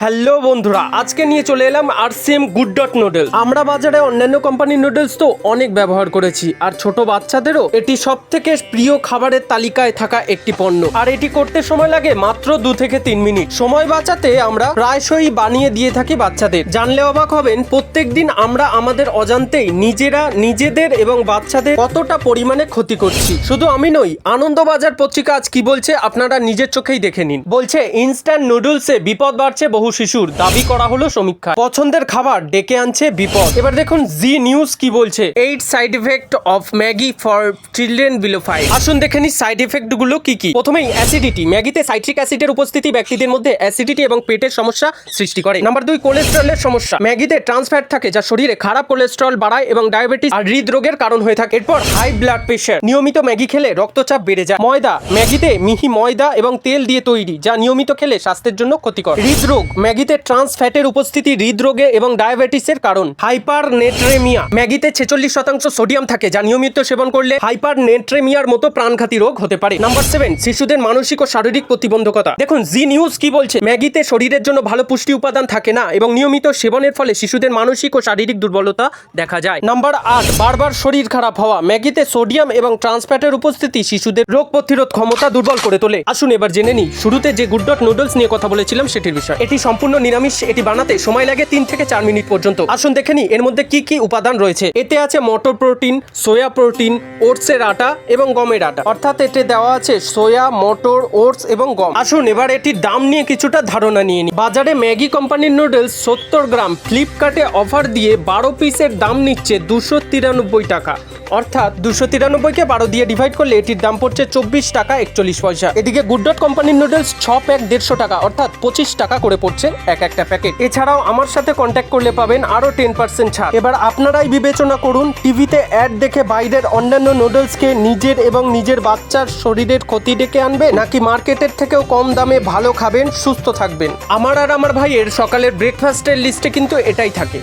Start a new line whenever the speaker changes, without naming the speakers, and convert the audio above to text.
Hello বন্ধুরা, আজকে নিয়ে চলে এলাম আরসিএম গুড ডট নুডলস। আমরা বাজারে অন্যান্য কোম্পানির নুডলস তো অনেক ব্যবহার করেছি, আর ছোট বাচ্চাদেরও এটি সব থেকে প্রিয় খাবারের তালিকায় থাকা একটি পণ্য। আর এটি করতে সময় লাগে মাত্র 2 থেকে 3 মিনিট। সময় বাঁচাতে আমরা প্রায়শই বানিয়ে দিয়ে থাকি বাচ্চাদের। জানলে অবাক হবেন, প্রত্যেকদিন আমরা আমাদের অজান্তেই নিজেদের এবং বাচ্চাদের কতটা পরিমাণে ক্ষতি করছি। শুধু আমি নই, আনন্দবাজার পত্রিকা আজ কি বলছে আপনারা নিজের চোখেই দেখে নিন। বলছে, ইনস্ট্যান্ট নুডলসে বিপদ বাড়ছে বহু শিশুর, দাবি করা হলো সমীক্ষা। পছন্দের খাবার ডেকে আনছে বিপদ। এবার দেখুন জি নিউজ কি বলছে। 8 side effect of Maggi for children below 5। আসুন দেখে নিই সাইড ইফেক্ট গুলো কি কি। প্রথমেই অ্যাসিডিটি। ম্যাগিতে সাইট্রিক অ্যাসিডের উপস্থিতি ব্যক্তিদের মধ্যে অ্যাসিডিটি এবং পেটের সমস্যা সৃষ্টি করে। নাম্বার 2, কোলেস্টেরলের সমস্যা। ম্যাগিতে ট্রান্স ফ্যাট থাকে যা শরীরে খারাপ কোলেস্টেরল বাড়ায় এবং ডায়াবেটিস আর হৃদরোগের কারণ হয়ে থাকে। এরপর হাই ব্লাড প্রেশার। নিয়মিত ম্যাগি খেলে রক্তচাপ বেড়ে যায়। ময়দা। ম্যাগিতে মিহি ময়দা এবং তেল দিয়ে তৈরি, যা নিয়মিত খেলে স্বাস্থ্যের জন্য ক্ষতিকর। হৃদরোগ। ম্যাগিতে ট্রান্স ফ্যাটের উপস্থিতি হৃদরোগে এবং ডায়াবেটিসের কারণ। হাইপারনেট্রেমিয়া। ম্যাগিতে 46% সোডিয়াম থাকে, যা নিয়মিত সেবন করলে হাইপারনেট্রেমিয়ার মতো প্রাণঘাতী রোগ হতে পারে। নাম্বার 7, শিশুদের মানসিক ও শারীরিক প্রতিবন্ধকতা। দেখুন জি নিউজ কি বলছে। ম্যাগিতে শরীরের জন্য ভালো পুষ্টি উপাদান থাকে না এবং নিয়মিত সেবনের ফলে শিশুদের মানসিক ও শারীরিক দুর্বলতা দেখা যায়। নাম্বার 8, বারবার শরীর খারাপ হওয়া। ম্যাগিতে সোডিয়াম এবং ট্রান্স ফ্যাটের উপস্থিতি শিশুদের রোগ প্রতিরোধ ক্ষমতা দুর্বল করে তোলে। আসুন এবার জেনে নিই শুরুতে যে গুড ডট নুডলস নিয়ে কথা বলেছিলাম সেটির বিষয়। এটি সম্পূর্ণ নিরামিষ। এটি বানাতে সময় লাগে 3 থেকে 4 মিনিট পর্যন্ত। আসুন দেখে নিই এর মধ্যে কি কি উপাদান রয়েছে। এতে আছে মটর প্রোটিন, সোয়া প্রোটিন, ওটসের আটা এবং গমের আটা। অর্থাৎ এতে দেওয়া আছে সোয়া, মটর, ওটস এবং গম। আসুন এবার এটির দাম নিয়ে কিছুটা ধারণা নিয়ে নিই। বাজারে ম্যাগি কোম্পানির নুডলস 70 গ্রাম ফ্লিপকার্টে অফার দিয়ে 12 পিসের দাম নিচ্ছে 293 টাকা। অর্থাৎ 293কে 12 দিয়ে ডিভাইড করলে এটির দাম পড়ছে 24 টাকা 41 পয়সা। এদিকে গুড ডট কোম্পানির নুডলস 6 প্যাক 150 টাকা, অর্থাৎ 25 টাকা করে পড়ছে একটা প্যাকেট। এছাড়াও আমার সাথে কন্ট্যাক্ট করলে পাবেন আরো 10% ছাড়। এবার আপনারাই বিবেচনা করুন, টিভিতে অ্যাড দেখে বাইরের অন্যান্য নুডলসকে নিজের এবং নিজের বাচ্চার শরীরের ক্ষতি ডেকে আনবে, নাকি মার্কেটের থেকেও কম দামে ভালো খাবেন, সুস্থ থাকবেন। আমার আর আমার ভাইয়ের সকালের ব্রেকফাস্টের লিস্টে কিন্তু এটাই থাকে।